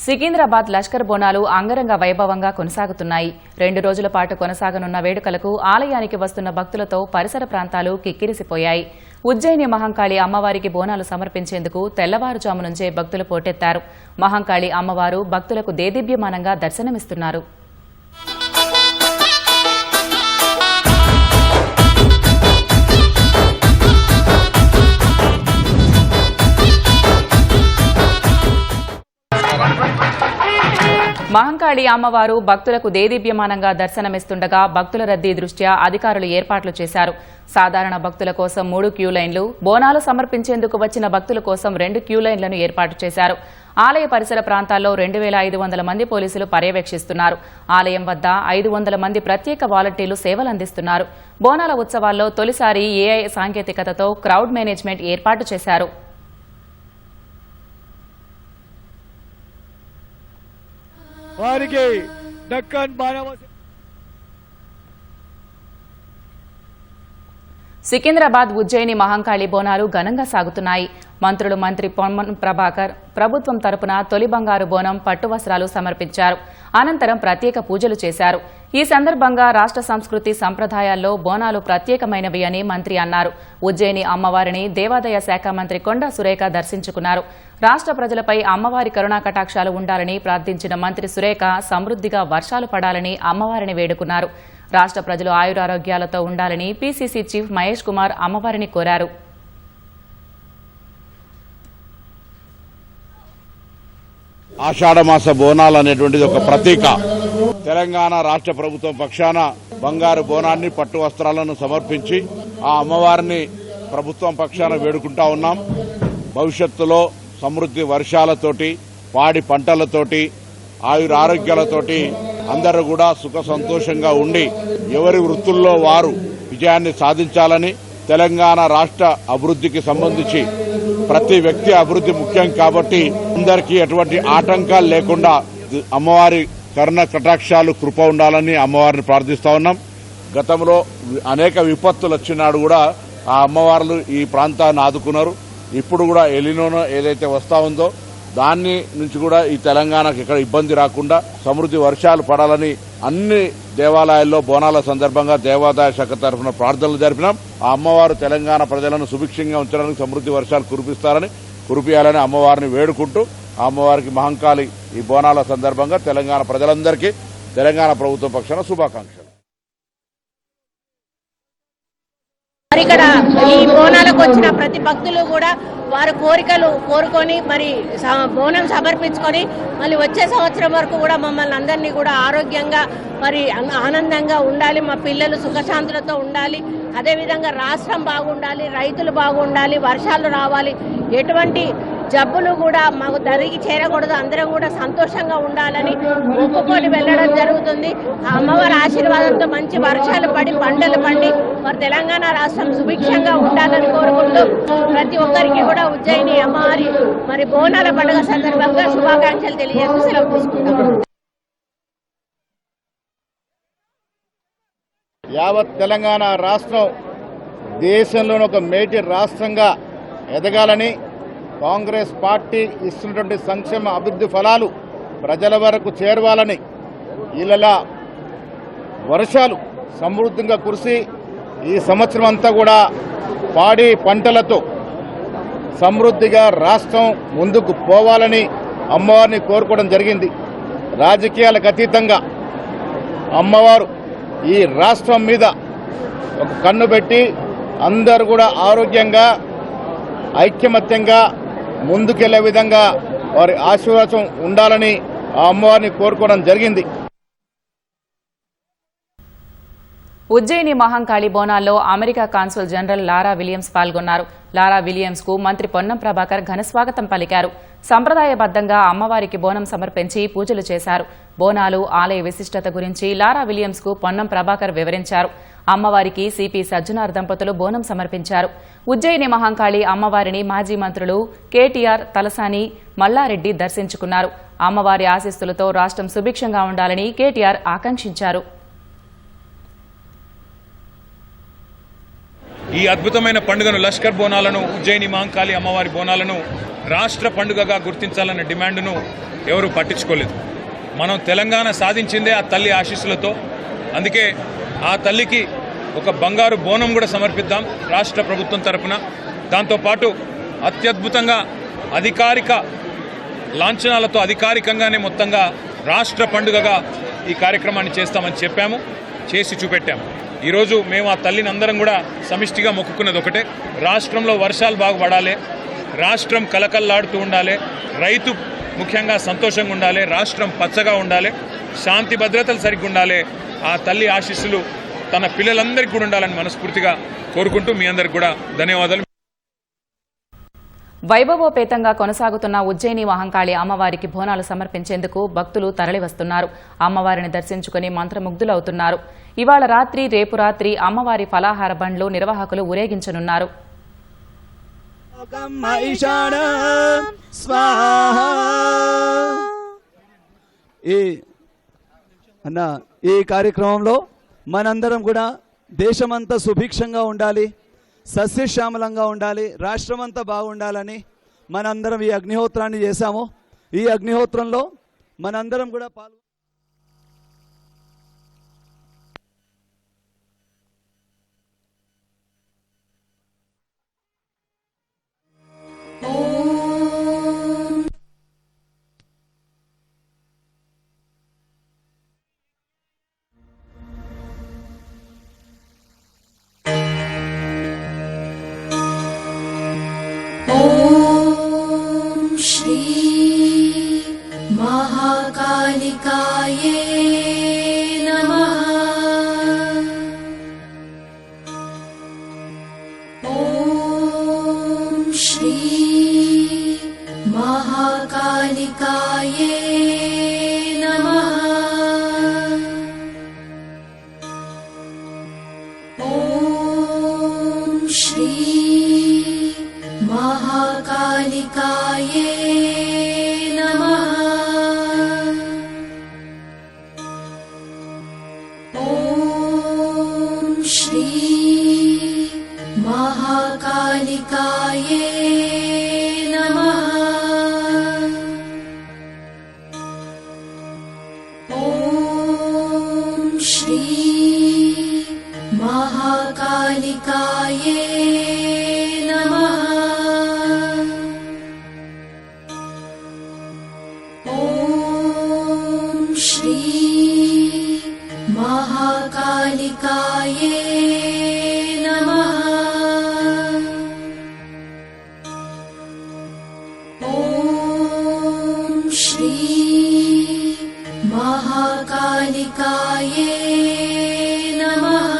సికింద్రాబాద్ లష్కర్ బోనాలు అంగరంగ వైభవంగా కొనసాగుతున్నాయి. 2 రోజుల పాటు కొనసాగనున్న వేడుకలకు ఆలయానికి వస్తున్న భక్తులతో పరిసర ప్రాంతాలు కిక్కిరిసిపోయాయి. ఉజ్జయిని మహంకాళి అమ్మవారికి బోనాలు సమర్పించేందుకు తెల్లవారుజాము నుంచే భక్తులు పోటెత్తారు. మహంకాళి అమ్మవారు భక్తులకు దేదీప్యమానంగా దర్శనమిస్తున్నారు. మహంకాళి అమ్మవారు భక్తులకు దేదీప్యమానంగా దర్శనమిస్తుండగా భక్తుల రద్దీ దృష్ట్యా అధికారులు ఏర్పాట్లు చేశారు. సాధారణ భక్తుల కోసం 3 క్యూ లైన్లు, బోనాలు సమర్పించేందుకు వచ్చిన భక్తుల కోసం 2 క్యూ లైన్లను ఏర్పాటు చేశారు. ఆలయ పరిసర ప్రాంతాల్లో 2500 మంది పోలీసులు పర్యవేక్షిస్తున్నారు. ఆలయం వద్ద 500 మంది ప్రత్యేక వాలంటీర్లు సేవలందిస్తున్నారు. బోనాల ఉత్సవాల్లో తొలిసారి ఏఐ సాంకేతికతతో క్రౌడ్ మేనేజ్మెంట్ ఏర్పాటు చేశారు. సికింద్రాబాద్ ఉజ్జయిని మహంకాళి బోనాలు ఘనంగా సాగుతున్నాయి. మంత్రి పొన్నం ప్రభాకర్ ప్రభుత్వం తరపున తొలి బంగారు బోనం, పట్టు వస్త్రాలు సమర్పించారు. అనంతరం ప్రత్యేక పూజలు చేశారు. ఈ సందర్భంగా రాష్ట్ర సంస్కృతి సంప్రదాయాల్లో బోనాలు ప్రత్యేకమైనవి అని మంత్రి అన్నారు. ఉజ్జయిని అమ్మవారిని దేవాదాయ శాఖ మంత్రి కొండా సురేఖ దర్శించుకున్నారు. రాష్ట్ర ప్రజలపై అమ్మవారి కరుణా కటాక్షాలు ఉండాలని ప్రార్థించిన మంత్రి సురేఖ సమృద్దిగా వర్షాలు పడాలని అమ్మవారిని వేడుకున్నారు. రాష్ట్ర ప్రజలు ఆయురారోగ్యాలతో ఉండాలని పీసీసీ చీఫ్ మహేష్ కుమార్ అమ్మవారిని కోరారు. ఆషాఢమాస బోనాలు అనేటువంటిది ఒక ప్రతీక. తెలంగాణ రాష్ట్ర ప్రభుత్వం పక్షాన బంగారు బోనాన్ని, పట్టు వస్త్రాలను సమర్పించి ఆ అమ్మవారిని ప్రభుత్వం పక్షాన వేడుకుంటా ఉన్నాం. భవిష్యత్తులో సమృద్ధి వర్షాలతోటి, పాడి పంటలతోటి, ఆయురారోగ్యాలతోటి అందరూ కూడా సుఖ సంతోషంగా ఉండి ఎవరి వృత్తుల్లో వారు విజయాన్ని సాధించాలని, తెలంగాణ రాష్ట్ర అభివృద్ధికి సంబంధించి ప్రతి వ్యక్తి అభివృద్ధి ముఖ్యం కాబట్టి అందరికీ ఎటువంటి ఆటంకాలు లేకుండా అమ్మవారి కరుణ కటాక్షాలు కృప ఉండాలని అమ్మవారిని ప్రార్థిస్తా ఉన్నాం. గతంలో అనేక విపత్తులు వచ్చినాడు కూడా ఆ అమ్మవార్లు ఈ ప్రాంతాన్ని ఆదుకున్నారు. ఇప్పుడు కూడా ఎలినోనో ఏదైతే వస్తా ఉందో దాన్ని నుంచి కూడా ఈ తెలంగాణకు ఇక్కడ ఇబ్బంది రాకుండా సమృద్ధి వర్షాలు పడాలని అన్ని దేవాలయాల్లో బోనాల సందర్భంగా దేవాదాయ శాఖ తరఫున ప్రార్థనలు జరిపినాం. ఆ అమ్మవారు తెలంగాణ ప్రజలను సుభిక్షంగా ఉంచడానికి సమృద్ధి వర్షాలు కురిపియాలని అమ్మవారిని వేడుకుంటూ ఆ అమ్మవారికి మహంకాళి ఈ బోనాల సందర్భంగా తెలంగాణ ప్రజలందరికీ తెలంగాణ ప్రభుత్వం పక్షాన శుభాకాంక్షలు. ఇక్కడ ఈ బోనాలకు వచ్చిన ప్రతి భక్తులు కూడా వారి కోరికలు కోరుకొని మరి బోనం సమర్పించుకొని మళ్ళీ వచ్చే సంవత్సరం వరకు కూడా మమ్మల్ని అందరినీ కూడా ఆరోగ్యంగా మరి ఆనందంగా ఉండాలి, మా పిల్లలు సుఖశాంతులతో ఉండాలి, అదేవిధంగా రాష్ట్రం బాగుండాలి, రైతులు బాగుండాలి, వర్షాలు రావాలి, ఎటువంటి జబ్బులు కూడా మాకు దరికి చేరకూడదు, అందరం కూడా సంతోషంగా ఉండాలని మొక్కుకొని వెళ్ళడం జరుగుతుంది. ఆ అమ్మవారి ఆశీర్వాదంతో మంచి వర్షాలు పడి పంటలు పండి మరి తెలంగాణ రాష్ట్రం సుభిక్షంగా ఉండాలని కోరుకుంటూ ప్రతి ఒక్కరికి కూడా ఉజ్జయిని అమ్మవారి మరి బోనాల పండుగ సందర్భంగా శుభాకాంక్షలు తెలియజేస్తూ సెలవు తీసుకుంటాం. యావత్ తెలంగాణ రాష్ట్రం దేశంలోని ఒక మేజర్ రాష్ట్రంగా ఎదగాలని, కాంగ్రెస్ పార్టీ ఇస్తున్నటువంటి సంక్షేమ అభివృద్ధి ఫలాలు ప్రజల వరకు చేరవాలని, ఇలా వర్షాలు సమృద్ధిగా కురిసి ఈ సంవత్సరం అంతా కూడా పాడి పంటలతో సమృద్ధిగా రాష్ట్రం ముందుకు పోవాలని అమ్మవారిని కోరుకోవడం జరిగింది. రాజకీయాలకు అతీతంగా అమ్మవారు ఈ రాష్ట్రం మీద ఒక కన్ను పెట్టి అందరూ కూడా ఆరోగ్యంగా ఐక్యమత్యంగా ముందుకెళ్లే విధంగా వారి ఆశీర్వాదం ఉండాలని ఆ అమ్మవారిని కోరుకోవడం జరిగింది. ఉజ్జయిని మహంకాళి బోనాల్లో America consul general Laura Williams పాల్గొన్నారు. లారా విలియమ్స్ కు మంత్రి పొన్నం ప్రభాకర్ ఘనస్వాగతం పలికారు. సంప్రదాయబద్దంగా అమ్మవారికి బోనం సమర్పించి పూజలు చేశారు. బోనాలు, ఆలయ విశిష్టత గురించి లారా విలియమ్స్ కు పొన్నం ప్రభాకర్ వివరించారు. అమ్మవారికి సిపి సజ్జనార్ దంపతులు బోనం సమర్పించారు. ఉజ్జయిని మహంకాళి అమ్మవారిని మాజీ మంత్రులు కేటీఆర్, తలసాని, మల్లారెడ్డి దర్శించుకున్నారు. అమ్మవారి ఆశీస్సులతో రాష్ట్రం సుభిక్షంగా ఉండాలని కేటీఆర్ ఆకాంక్షించారు. ఈ అద్భుతమైన పండుగను లష్కర్ బోనాలను, ఉజ్జయిని మహంకాళి అమ్మవారి బోనాలను రాష్ట్ర పండుగగా గుర్తించాలన్న డిమాండ్ను ఎవరు పట్టించుకోలేదు. మనం తెలంగాణ సాధించిందే ఆ తల్లి ఆశీస్సులతో. అందుకే ఆ తల్లికి ఒక బంగారు బోనం కూడా సమర్పిద్దాం రాష్ట్ర ప్రభుత్వం తరపున. దాంతోపాటు అత్యద్భుతంగా అధికారిక లాంఛనాలతో అధికారికంగానే మొత్తంగా రాష్ట్ర పండుగగా ఈ కార్యక్రమాన్ని చేస్తామని చెప్పాము, చేసి చూపెట్టాము. ఈరోజు మేము ఆ తల్లిని అందరం కూడా సమిష్టిగా మొక్కుకున్నది ఒకటే, రాష్ట్రంలో వర్షాలు బాగా పడాలి, రాష్ట్రం కలకల్లాడుతూ ఉండాలి, రైతు ముఖ్యంగా సంతోషంగా ఉండాలి, రాష్ట్రం పచ్చగా ఉండాలి, శాంతి భద్రతలు సరిగ్గా ఉండాలి. ఆ తల్లి ఆశీస్సులు తన పిల్లలందరికీ కూడా ఉండాలని మనస్ఫూర్తిగా కోరుకుంటూ మీ అందరికి కూడా ధన్యవాదాలు. వైభవోపేతంగా కొనసాగుతున్న ఉజ్జయిని మహంకాళి అమ్మవారికి బోనాలు సమర్పించేందుకు భక్తులు తరలివస్తున్నారు. అమ్మవారిని దర్శించుకుని మంత్రముగ్ధులవుతున్నారు. ఇవాళ రాత్రి, రేపు రాత్రి అమ్మవారి ఫలాహార బండ్లు నిర్వాహకులు ఊరేగించనున్నారు. ఈ కార్యక్రమంలో మనందరం కూడా దేశమంతా సుభిక్షంగా ఉండాలి, సస్యశ్యామలంగా ఉండాలి, రాష్ట్రమంతా బాగుండాలని మనందరం ఈ అగ్నిహోత్రాన్ని చేశాము. ఈ అగ్నిహోత్రంలో మనందరం కూడా పాల్గొ महाकालिकाये नमः। ॐ श्री महाकालिकाये नमः। ॐ श्री महाकालिकाये महाकालिकाये नमः। ॐ श्री महाकालिकाये नमः। ॐ श्री महाकालिकाये नमः। ॐ श्री महाकालिकाये नमः।